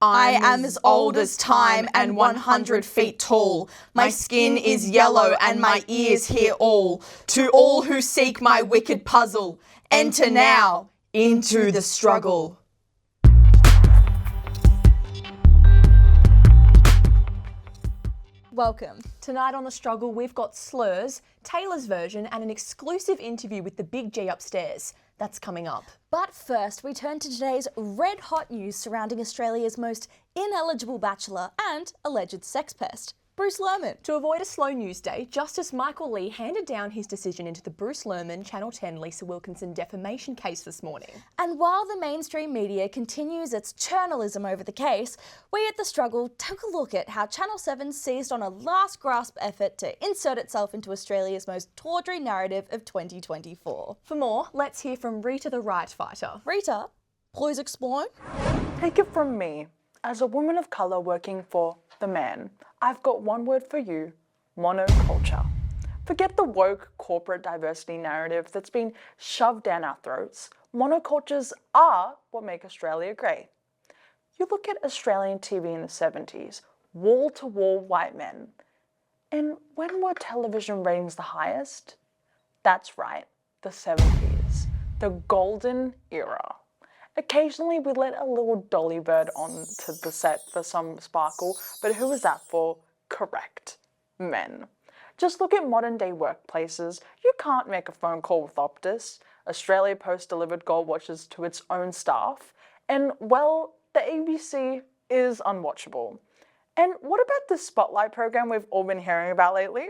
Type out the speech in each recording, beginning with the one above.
I am as old as time and 100 feet tall. My skin is yellow and my ears hear all. To all who seek my wicked puzzle, enter now into the struggle. Welcome. Tonight on The Struggle, we've got Slurs, Taylor's version, and an exclusive interview with the Big G upstairs. That's coming up. But first, we turn to today's red-hot news surrounding Australia's most ineligible bachelor and alleged sex pest, Bruce Lerman. To avoid a slow news day, Justice Michael Lee handed down his decision into the Bruce Lerman, Channel 10 Lisa Wilkinson defamation case this morning. And while the mainstream media continues its journalism over the case, we at The Struggle took a look at how Channel 7 seized on a last-grasp effort to insert itself into Australia's most tawdry narrative of 2024. For more, let's hear from Rita the Right Fighter. Rita, please explain. Take it from me. As a woman of colour working for the man, I've got one word for you: monoculture. Forget the woke corporate diversity narrative that's been shoved down our throats. Monocultures are what make Australia great. You look at Australian TV in the 70s, wall-to-wall white men. And when were television ratings the highest? That's right, the 70s, the golden era. Occasionally we let a little dolly bird onto the set for some sparkle, but who is that for? Correct, men. Just look at modern day workplaces. You can't make a phone call with Optus. Australia Post delivered gold watches to its own staff. And well, the ABC is unwatchable. And what about the Spotlight program we've all been hearing about lately?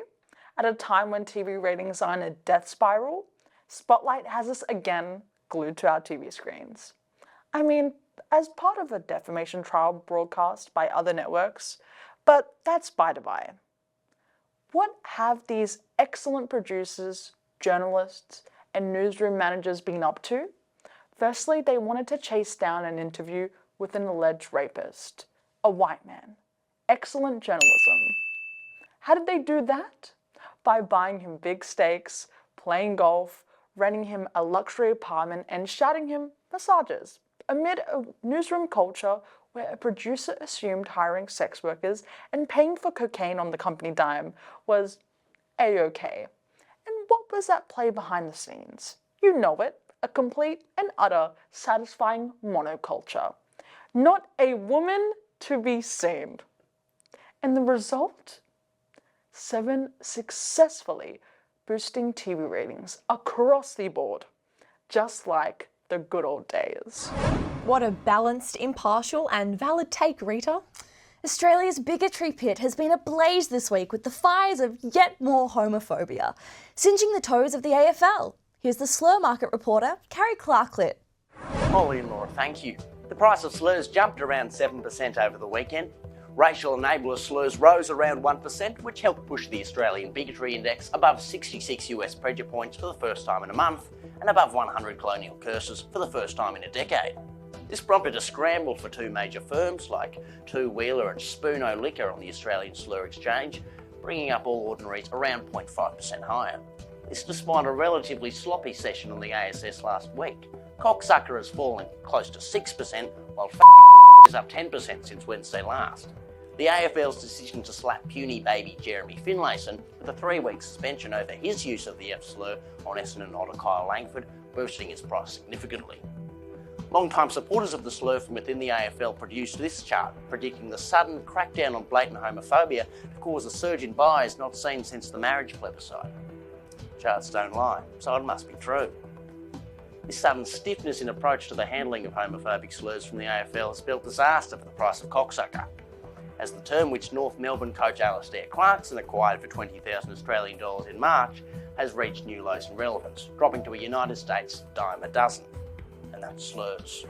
At a time when TV ratings are in a death spiral, Spotlight has us again glued to our TV screens. I mean, as part of a defamation trial broadcast by other networks, but that's by the by. What have these excellent producers, journalists, and newsroom managers been up to? Firstly, they wanted to chase down an interview with an alleged rapist, a white man. Excellent journalism. How did they do that? By buying him big steaks, playing golf, renting him a luxury apartment, and shouting him massages. Amid a newsroom culture where a producer assumed hiring sex workers and paying for cocaine on the company dime was A-OK. And what was that play behind the scenes? You know it, a complete and utter satisfying monoculture. Not a woman to be seen. And the result? 7 successfully boosting TV ratings across the board, just like the good old days. What a balanced, impartial and valid take, Rita. Australia's bigotry pit has been ablaze this week with the fires of yet more homophobia, singeing the toes of the AFL. Here's the Slur Market reporter, Carrie Clarklet. Holly and Laura, thank you. The price of slurs jumped around 7% over the weekend. Racial enabler slurs rose around 1%, which helped push the Australian Bigotry Index above 66 US pressure points for the first time in a month, and above 100 colonial curses for the first time in a decade. This prompted a scramble for two major firms like Two Wheeler and Spoono Liquor on the Australian Slur Exchange, bringing up all ordinaries around 0.5% higher. This despite a relatively sloppy session on the ASS last week. Cocksucker has fallen close to 6%, while is up 10% since Wednesday last. The AFL's decision to slap puny baby Jeremy Finlayson with a 3-week suspension over his use of the F slur on Essendon otter Kyle Langford, boosting its price significantly. Long-time supporters of the slur from within the AFL produced this chart, predicting the sudden crackdown on blatant homophobia to cause a surge in buys not seen since the marriage plebiscite. Charts don't lie, so it must be true. This sudden stiffness in approach to the handling of homophobic slurs from the AFL has spelled disaster for the price of cocksucker, as the term which North Melbourne coach Alistair Clarkson acquired for 20,000 Australian dollars in March has reached new lows in relevance, dropping to a United States dime a dozen. And that's slurs.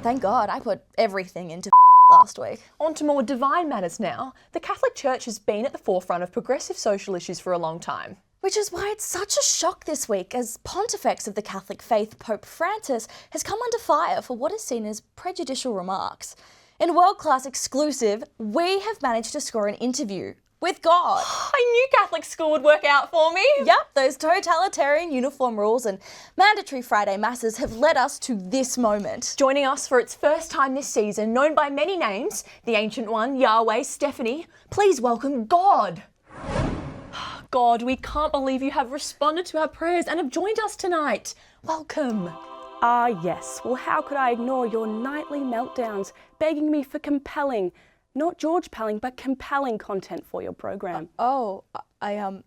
Thank God I put everything into last week. On to more divine matters now. The Catholic Church has been at the forefront of progressive social issues for a long time. Which is why it's such a shock this week as Pontifex of the Catholic faith, Pope Francis, has come under fire for what is seen as prejudicial remarks. In a world-class exclusive, we have managed to score an interview with God. I knew Catholic school would work out for me. Yep, those totalitarian uniform rules and mandatory Friday masses have led us to this moment. Joining us for its first time this season, known by many names, the Ancient One, Yahweh, Stephanie, please welcome God. God, we can't believe you have responded to our prayers and have joined us tonight. Welcome. Ah, yes. Well, how could I ignore your nightly meltdowns, begging me for compelling, not George Pelling, but compelling content for your program? Well, can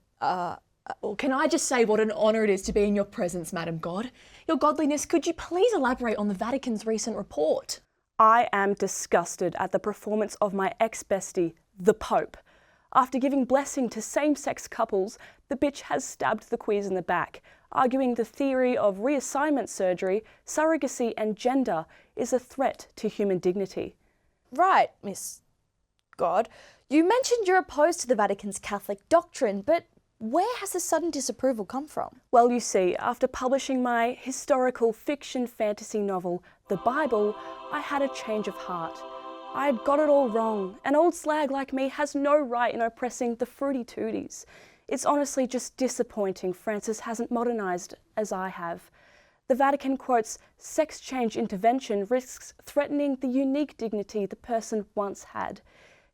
I just say what an honour it is to be in your presence, Madam God? Your godliness, could you please elaborate on the Vatican's recent report? I am disgusted at the performance of my ex-bestie, the Pope. After giving blessing to same-sex couples, the bitch has stabbed the queers in the back, arguing the theory of reassignment surgery, surrogacy and gender is a threat to human dignity. Right, Miss God. You mentioned you're opposed to the Vatican's Catholic doctrine, but where has this sudden disapproval come from? Well, you see, after publishing my historical fiction fantasy novel, The Bible, I had a change of heart. I'd got it all wrong. An old slag like me has no right in oppressing the fruity tooties. It's honestly just disappointing Francis hasn't modernised as I have. The Vatican quotes, sex change intervention risks threatening the unique dignity the person once had.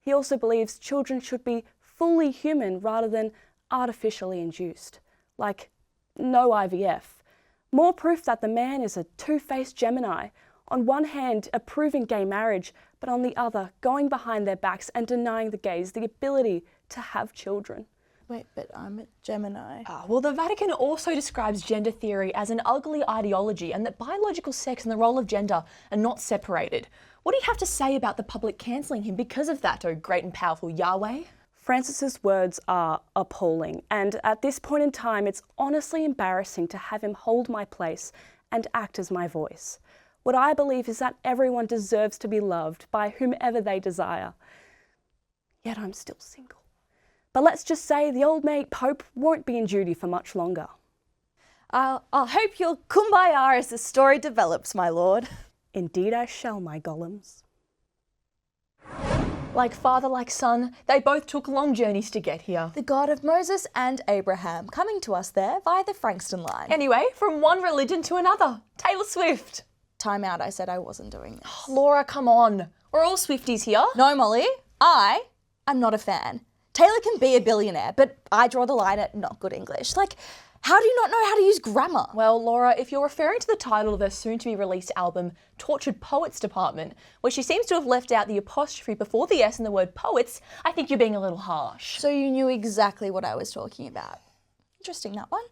He also believes children should be fully human rather than artificially induced. Like, no IVF. More proof that the man is a two-faced Gemini. On one hand, approving gay marriage, but on the other, going behind their backs and denying the gays the ability to have children. Wait, but I'm a Gemini. Well, the Vatican also describes gender theory as an ugly ideology and that biological sex and the role of gender are not separated. What do you have to say about the public cancelling him because of that, oh great and powerful Yahweh? Francis's words are appalling, and at this point in time, it's honestly embarrassing to have him hold my place and act as my voice. What I believe is that everyone deserves to be loved by whomever they desire. Yet I'm still single. But let's just say the old mate Pope won't be in duty for much longer. I'll hope you'll kumbaya as the story develops, my lord. Indeed I shall, my golems. Like father, like son, they both took long journeys to get here. The God of Moses and Abraham, coming to us there via the Frankston line. Anyway, from one religion to another. Taylor Swift. Time out, I said I wasn't doing this. Laura, come on. We're all Swifties here. No, Molly, I am not a fan. Taylor can be a billionaire, but I draw the line at not good English. Like, how do you not know how to use grammar? Well, Laura, if you're referring to the title of her soon-to-be-released album, Tortured Poets Department, where she seems to have left out the apostrophe before the S in the word poets, I think you're being a little harsh. So you knew exactly what I was talking about. Interesting, that one.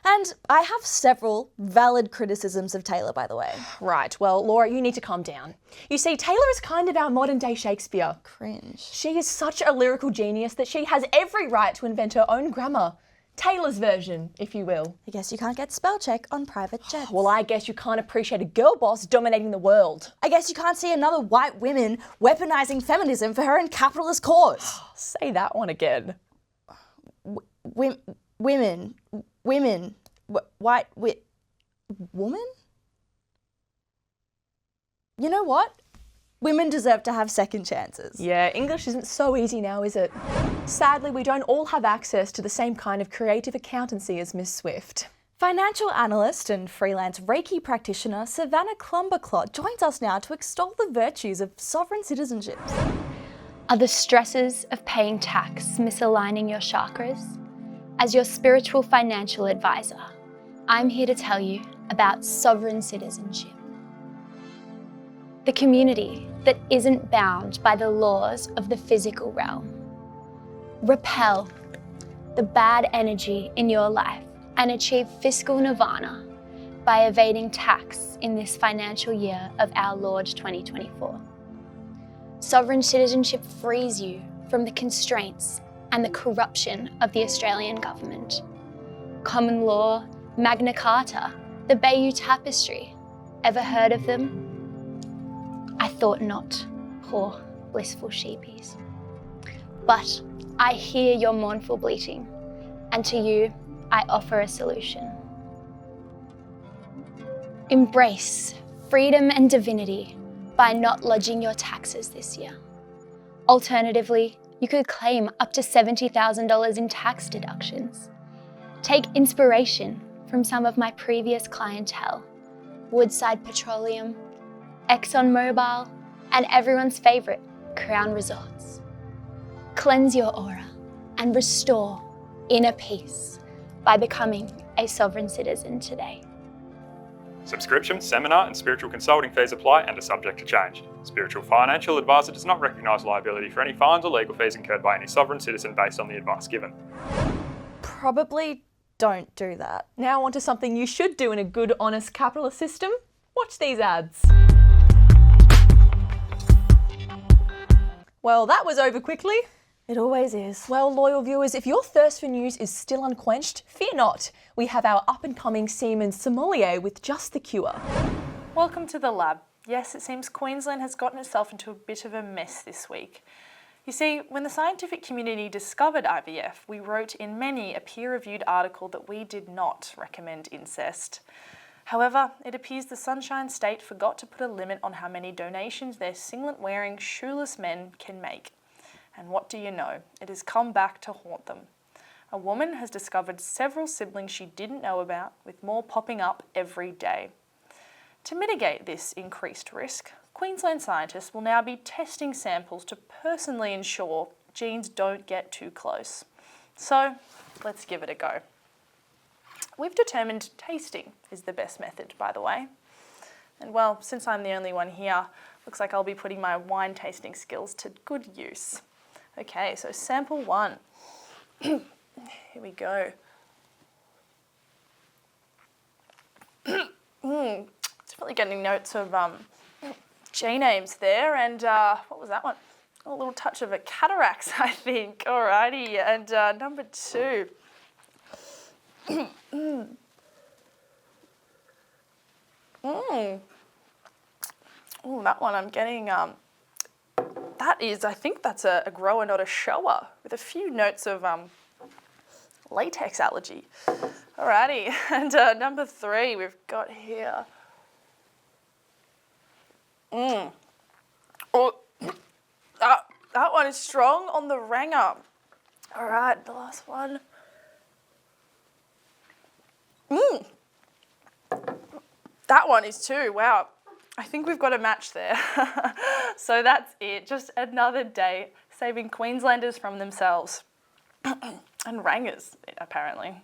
And I have several valid criticisms of Taylor, by the way. Right, well, Laura, you need to calm down. You see, Taylor is kind of our modern-day Shakespeare. Cringe. She is such a lyrical genius that she has every right to invent her own grammar. Taylor's version, if you will. I guess you can't get spell check on private jets. Well, I guess you can't appreciate a girl boss dominating the world. I guess you can't see another white woman weaponizing feminism for her own capitalist cause. Say that one again. Woman? Woman? You know what? Women deserve to have second chances. Yeah, English isn't so easy now, is it? Sadly, we don't all have access to the same kind of creative accountancy as Miss Swift. Financial analyst and freelance Reiki practitioner Savannah Clumberclot joins us now to extol the virtues of sovereign citizenship. Are the stresses of paying tax misaligning your chakras? As your spiritual financial advisor, I'm here to tell you about sovereign citizenship. The community that isn't bound by the laws of the physical realm. Repel the bad energy in your life and achieve fiscal nirvana by evading tax in this financial year of our Lord 2024. Sovereign citizenship frees you from the constraints and the corruption of the Australian government. Common law, Magna Carta, the Bayeux Tapestry. Ever heard of them? I thought not, poor blissful sheepies. But I hear your mournful bleating, and to you I offer a solution. Embrace freedom and divinity by not lodging your taxes this year. Alternatively, You could claim up to $70,000 in tax deductions. Take inspiration from some of my previous clientele, Woodside Petroleum, ExxonMobil, and everyone's favourite, Crown Resorts. Cleanse your aura and restore inner peace by becoming a sovereign citizen today. Subscription, seminar and spiritual consulting fees apply and are subject to change. Spiritual Financial Advisor does not recognise liability for any fines or legal fees incurred by any sovereign citizen based on the advice given. Probably don't do that. Now on to something you should do in a good, honest capitalist system. Watch these ads. Well, that was over quickly. It always is. Well, loyal viewers, if your thirst for news is still unquenched, fear not. We have our up-and-coming seaman sommelier with just the cure. Welcome to the lab. Yes, it seems Queensland has gotten itself into a bit of a mess this week. You see, when the scientific community discovered IVF, we wrote in many a peer-reviewed article that we did not recommend incest. However, it appears the Sunshine State forgot to put a limit on how many donations their singlet-wearing, shoeless men can make. And what do you know? It has come back to haunt them. A woman has discovered several siblings she didn't know about, with more popping up every day. To mitigate this increased risk, Queensland scientists will now be testing samples to personally ensure genes don't get too close. So, let's give it a go. We've determined tasting is the best method, by the way. And well, since I'm the only one here, looks like I'll be putting my wine tasting skills to good use. Okay, so sample 1. Here we go. Definitely getting notes of J names there, and what was that one? A little touch of a cataracts, I think. Alrighty, and number 2. Oh, that one I'm getting, I think that's a grower, not a shower, with a few notes of latex allergy. Alrighty, and number 3 we've got here. Oh, that one is strong on the ranger. Alright, the last one. That one is too, wow. I think we've got a match there. So that's it, just another day saving Queenslanders from themselves. And rangers, apparently.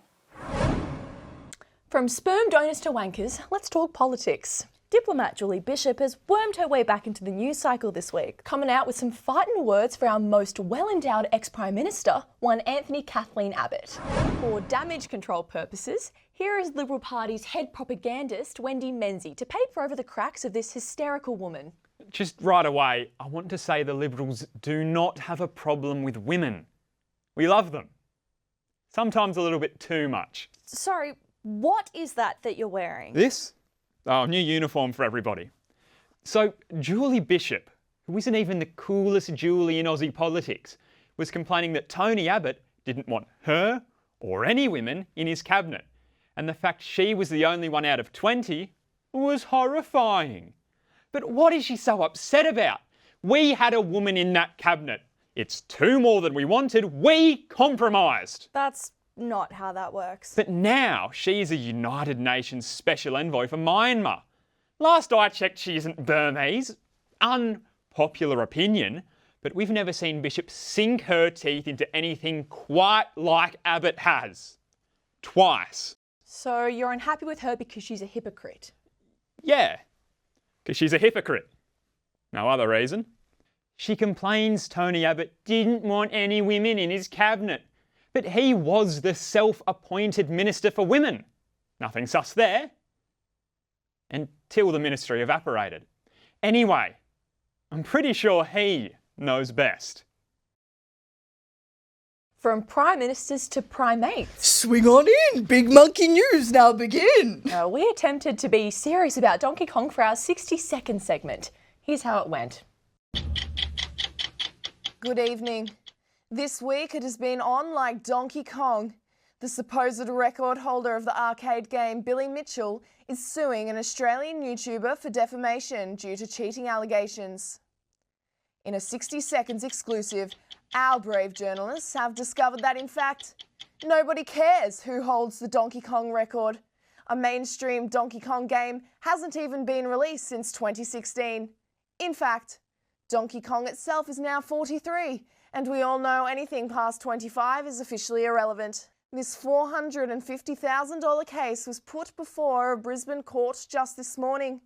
From sperm donors to wankers, let's talk politics. Diplomat Julie Bishop has wormed her way back into the news cycle this week. Coming out with some fighting words for our most well-endowed ex-Prime Minister, one Anthony Kathleen Abbott. For damage control purposes, here is Liberal Party's head propagandist, Wendy Menzies, to paint for over the cracks of this hysterical woman. Just right away, I want to say the Liberals do not have a problem with women. We love them. Sometimes a little bit too much. Sorry, what is that you're wearing? This? Oh, new uniform for everybody. So, Julie Bishop, who isn't even the coolest Julie in Aussie politics, was complaining that Tony Abbott didn't want her or any women in his cabinet. And the fact she was the only one out of 20 was horrifying. But what is she so upset about? We had a woman in that cabinet. It's 2 more than we wanted. We compromised. That's not how that works. But now she's a United Nations Special Envoy for Myanmar. Last I checked, she isn't Burmese. Unpopular opinion, but we've never seen Bishop sink her teeth into anything quite like Abbott has. Twice. So you're unhappy with her because she's a hypocrite? Yeah, because she's a hypocrite. No other reason. She complains Tony Abbott didn't want any women in his cabinet. But he was the self-appointed Minister for Women. Nothing sus there. Until the ministry evaporated. Anyway, I'm pretty sure he knows best. From Prime Ministers to primates. Swing on in, Big Monkey News now begin. We attempted to be serious about Donkey Kong for our 60-second segment. Here's how it went. Good evening. This week it has been on like Donkey Kong. The supposed record holder of the arcade game, Billy Mitchell, is suing an Australian YouTuber for defamation due to cheating allegations. In a 60 seconds exclusive, Our brave journalists have discovered that, in fact, nobody cares who holds the Donkey Kong record. A mainstream Donkey Kong game hasn't even been released since 2016. In fact, Donkey Kong itself is now 43, and we all know anything past 25 is officially irrelevant. This $450,000 case was put before a Brisbane court just this morning.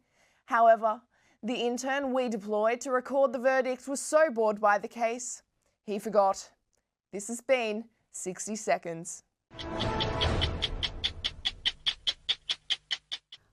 However, the intern we deployed to record the verdict was so bored by the case, he forgot. This has been 60 seconds.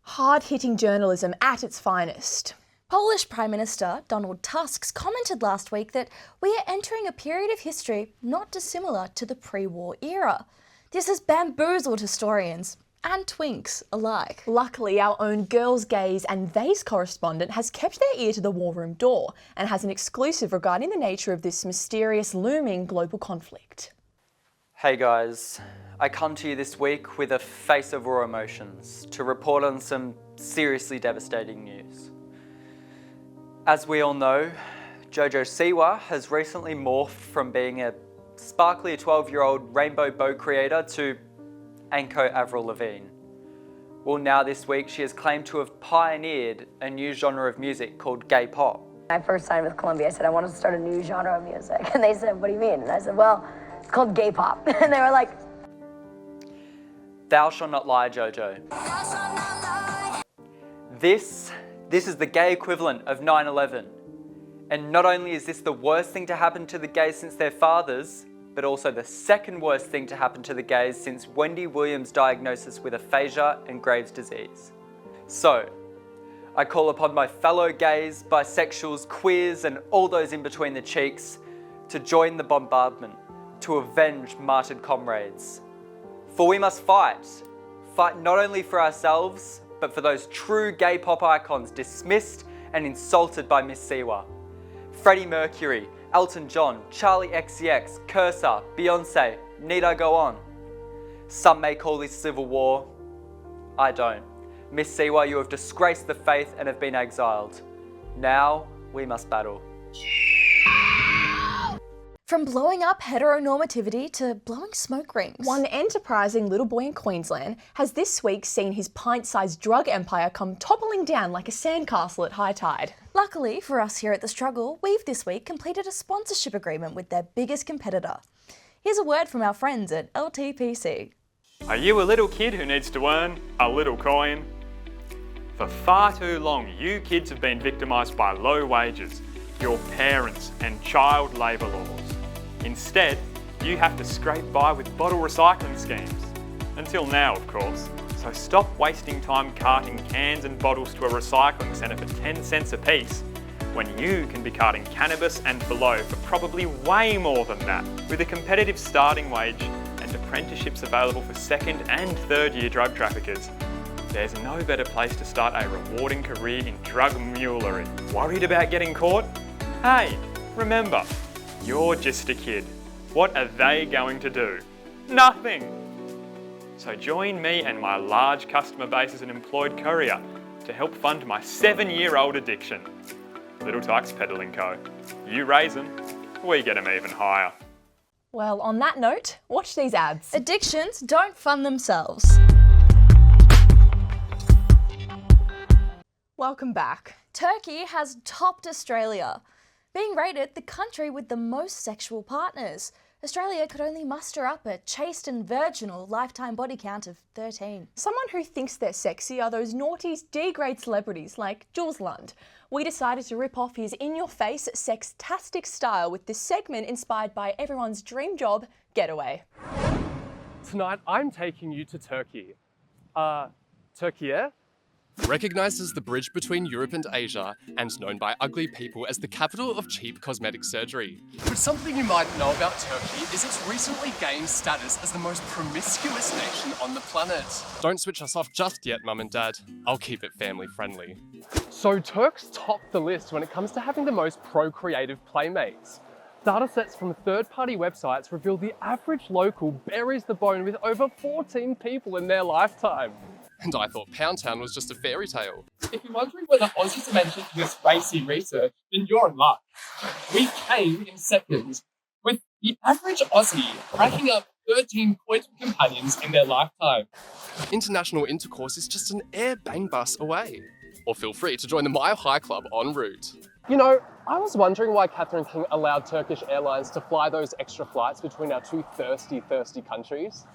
Hard-hitting journalism at its finest. Polish Prime Minister Donald Tusk commented last week that we are entering a period of history not dissimilar to the pre-war era. This has bamboozled historians and twinks alike. Luckily, our own Girls, Gays and Theys correspondent has kept their ear to the war room door and has an exclusive regarding the nature of this mysterious looming global conflict. Hey guys, I come to you this week with a face of raw emotions to report on some seriously devastating news. As we all know, JoJo Siwa has recently morphed from being a sparkly 12-year-old rainbow bow creator to Anko Avril Lavigne. Well, now this week she has claimed to have pioneered a new genre of music called gay pop. When I first signed with Columbia, I said, I want to start a new genre of music. And they said, what do you mean? And I said, well, it's called gay pop. And they were like, Thou shalt not lie, JoJo. This is the gay equivalent of 9/11. And not only is this the worst thing to happen to the gays since their fathers, but also the second worst thing to happen to the gays since Wendy Williams' diagnosis with aphasia and Graves' disease. So, I call upon my fellow gays, bisexuals, queers, and all those in between the cheeks to join the bombardment, to avenge martyred comrades. For we must fight not only for ourselves, but for those true gay pop icons dismissed and insulted by Miss Siwa. Freddie Mercury, Elton John, Charlie XCX, Cursor, Beyonce, need I go on? Some may call this civil war. I don't. Miss Siwa, you have disgraced the faith and have been exiled. Now we must battle. From blowing up heteronormativity to blowing smoke rings. One enterprising little boy in Queensland has this week seen his pint-sized drug empire come toppling down like a sandcastle at high tide. Luckily for us here at The Struggle, we've this week completed a sponsorship agreement with their biggest competitor. Here's a word from our friends at LTPC. Are you a little kid who needs to earn a little coin? For far too long, you kids have been victimised by low wages, your parents and child labour laws. Instead, you have to scrape by with bottle recycling schemes. Until now, of course. So stop wasting time carting cans and bottles to a recycling centre for 10 cents a piece, when you can be carting cannabis and below for probably way more than that, with a competitive starting wage and apprenticeships available for second and third year drug traffickers. There's no better place to start a rewarding career in drug mulery. Worried about getting caught? Hey, remember, you're just a kid. What are they going to do? Nothing! So join me and my large customer base as an employed courier to help fund my 7-year-old addiction. Little Tykes Peddling Co. You raise them, we get them even higher. Well, on that note, watch these ads. Addictions don't fund themselves. Welcome back. Turkey has topped Australia, being rated the country with the most sexual partners. Australia could only muster up a chaste and virginal lifetime body count of 13. Someone who thinks they're sexy are those naughty D-grade celebrities like Jules Lund. We decided to rip off his in-your-face sextastic style with this segment inspired by everyone's dream job, Getaway. Tonight I'm taking you to Turkey. Turkey, eh? Recognised as the bridge between Europe and Asia, and known by ugly people as the capital of cheap cosmetic surgery. But something you might know about Turkey is it's recently gained status as the most promiscuous nation on the planet. Don't switch us off just yet, Mum and Dad. I'll keep it family friendly. So Turks top the list when it comes to having the most procreative playmates. Datasets from third-party websites reveal the average local buries the bone with over 14 people in their lifetime. And I thought Pound Town was just a fairy tale. If you're wondering whether Aussies are mentioned in this racy research, then you're in luck. We came in second, with The average Aussie racking up 13 coital companions in their lifetime. International intercourse is just an air bang bus away. Or feel free to join the Mile High Club en route. You know, I was wondering why Catherine King allowed Turkish Airlines to fly those extra flights between our two thirsty countries.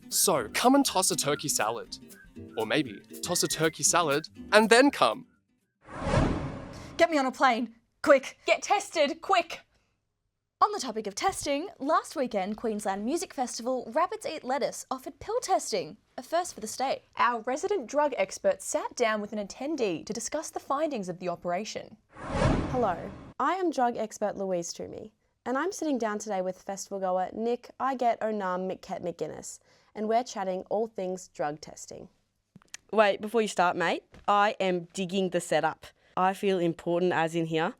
So come and toss a turkey salad. Or maybe toss a turkey salad and then come. Get me on a plane, quick. Get tested, quick. On the topic of testing, last weekend Queensland Music Festival Rabbits Eat Lettuce offered pill testing, a first for the state. Our resident drug expert sat down with an attendee to discuss the findings of the operation. Hello, I am drug expert Louise Toomey, and I'm sitting down today with festival goer Nick I Get Onam McKet-McGuinness, and we're chatting all things drug testing. Wait, before you start, mate, I am digging the setup. I feel important as in here.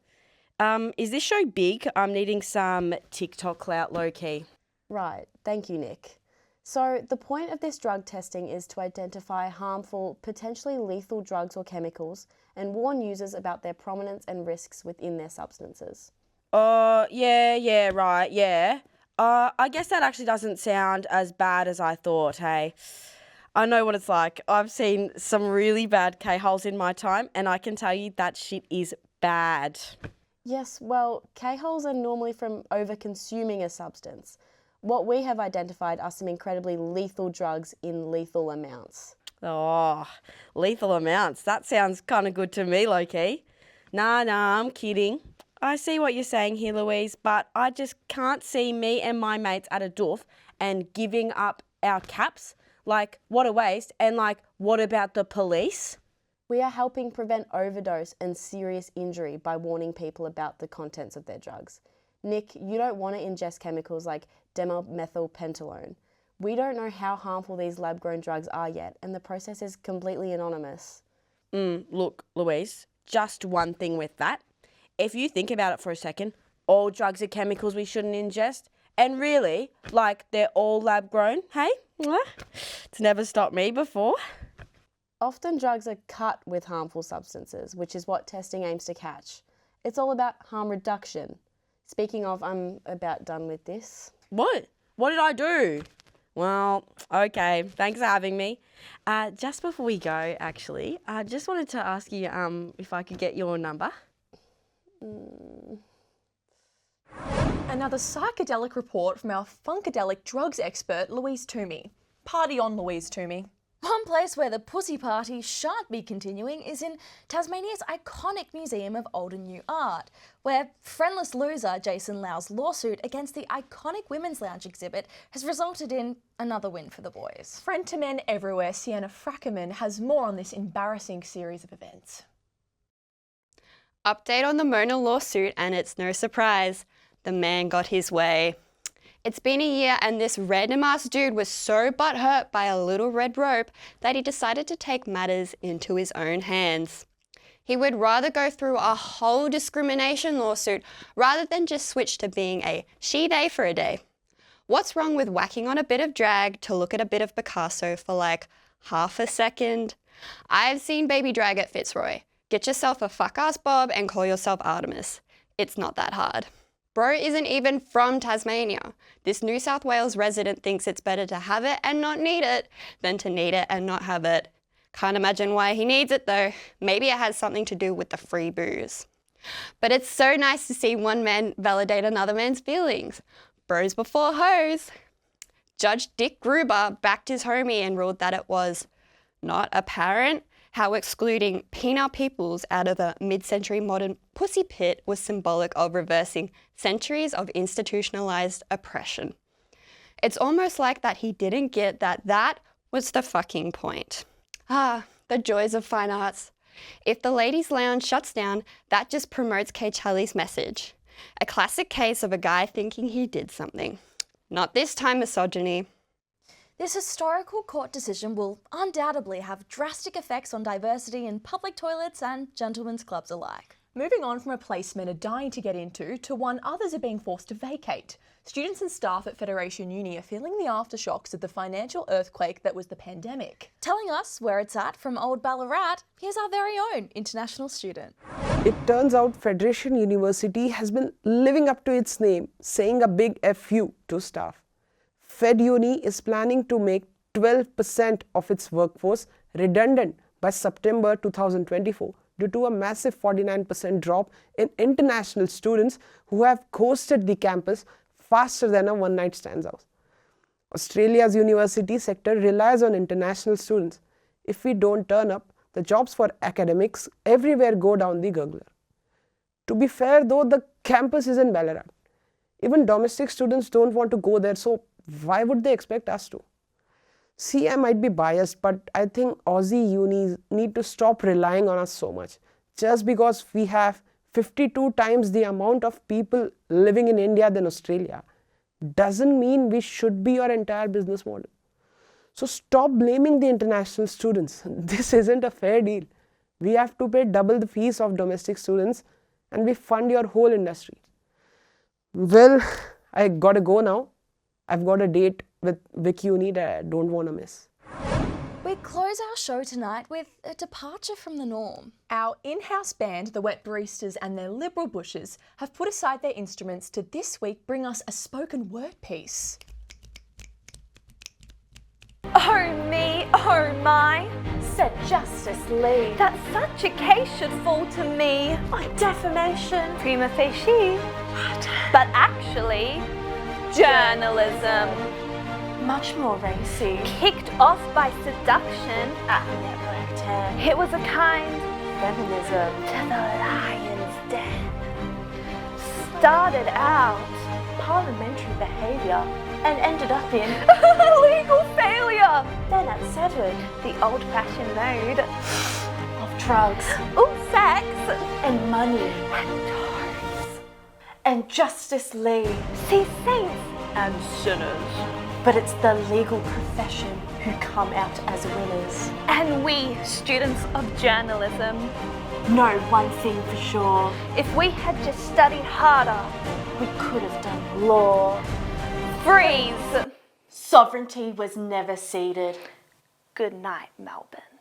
Is this show big? I'm needing some TikTok clout low-key. Right, thank you, Nick. So the point of this drug testing is to identify harmful, potentially lethal drugs or chemicals and warn users about their prominence and risks within their substances. Yeah, right, yeah. I guess that actually doesn't sound as bad as I thought, hey? I know what it's like. I've seen some really bad K-holes in my time, and I can tell you that shit is bad. Yes, well, K-holes are normally from over-consuming a substance. What we have identified are some incredibly lethal drugs in lethal amounts. Oh, lethal amounts. That sounds kind of good to me, low-key. Nah, I'm kidding. I see what you're saying here, Louise, but I just can't see me and my mates at a doof and giving up our caps. Like, what a waste. And like, what about the police? We are helping prevent overdose and serious injury by warning people about the contents of their drugs. Nick, you don't want to ingest chemicals like dimethylpentylone. We don't know how harmful these lab-grown drugs are yet, and the process is completely anonymous. Look, Louise, just one thing with that. If you think about it for a second, all drugs are chemicals we shouldn't ingest, and really, like, they're all lab-grown, hey? It's never stopped me before. Often drugs are cut with harmful substances, which is what testing aims to catch. It's all about harm reduction. Speaking of, I'm about done with this. What? What did I do? Well, okay, thanks for having me. Just before we go, actually, I just wanted to ask you if I could get your number. Another psychedelic report from our funkadelic drugs expert, Louise Toomey. Party on, Louise Toomey. One place where the pussy party shan't be continuing is in Tasmania's iconic Museum of Old and New Art, where friendless loser Jason Lau's lawsuit against the iconic Women's Lounge exhibit has resulted in another win for the boys. Friend to men everywhere, Sienna Frackerman has more on this embarrassing series of events. Update on the Mona lawsuit, and it's no surprise, the man got his way. It's been a year and this random-ass dude was so butthurt by a little red rope that he decided to take matters into his own hands. He would rather go through a whole discrimination lawsuit rather than just switch to being a she-they for a day. What's wrong with whacking on a bit of drag to look at a bit of Picasso for like half a second? I've seen baby drag at Fitzroy. Get yourself a fuck-ass bob and call yourself Artemis. It's not that hard. Bro isn't even from Tasmania. This New South Wales resident thinks it's better to have it and not need it than to need it and not have it. Can't imagine why he needs it though. Maybe it has something to do with the free booze. But it's so nice to see one man validate another man's feelings. Bros before hoes. Judge Dick Gruber backed his homie and ruled that it was not apparent how excluding penile peoples out of the mid-century modern pussy pit was symbolic of reversing centuries of institutionalized oppression. It's almost like that he didn't get that was the fucking point. The joys of fine arts. If the ladies' lounge shuts down, that just promotes K. Charlie's message. A classic case of a guy thinking he did something. Not this time, misogyny. This historical court decision will undoubtedly have drastic effects on diversity in public toilets and gentlemen's clubs alike. Moving on from a place men are dying to get into to one others are being forced to vacate. Students and staff at Federation Uni are feeling the aftershocks of the financial earthquake that was the pandemic. Telling us where it's at from old Ballarat, here's our very own international student. It turns out Federation University has been living up to its name, saying a big FU to staff. Fed Uni is planning to make 12% of its workforce redundant by September 2024 due to a massive 49% drop in international students who have ghosted the campus faster than a one-night stand house. Australia's university sector relies on international students. If we don't turn up, the jobs for academics everywhere go down the gurgler. To be fair though, the campus is in Ballarat. Even domestic students don't want to go there, so why would they expect us to? See, I might be biased, but I think Aussie unis need to stop relying on us so much. Just because we have 52 times the amount of people living in India than Australia doesn't mean we should be our entire business model. So stop blaming the international students. This isn't a fair deal. We have to pay double the fees of domestic students and we fund your whole industry. Well, I gotta go now. I've got a date with Vic Uni that I don't want to miss. We close our show tonight with a departure from the norm. Our in-house band, the Wet Baristas and their Liberal Bushes, have put aside their instruments to this week bring us a spoken word piece. Oh me, oh my, said Justice Lee, that such a case should fall to me. By defamation, prima facie, but actually, journalism. Much more racy. Kicked off by seduction. I never intend. It was a kind feminism to the lion's den. Started out parliamentary behaviour and ended up in legal failure. Then at 7, the old-fashioned mode of drugs, sex, and money, and toes. And Justice Lee sees saints and sinners. But it's the legal profession who come out as winners. And we, students of journalism, know one thing for sure. If we had just studied harder, we could have done law. Freeze! Sovereignty was never ceded. Good night, Melbourne.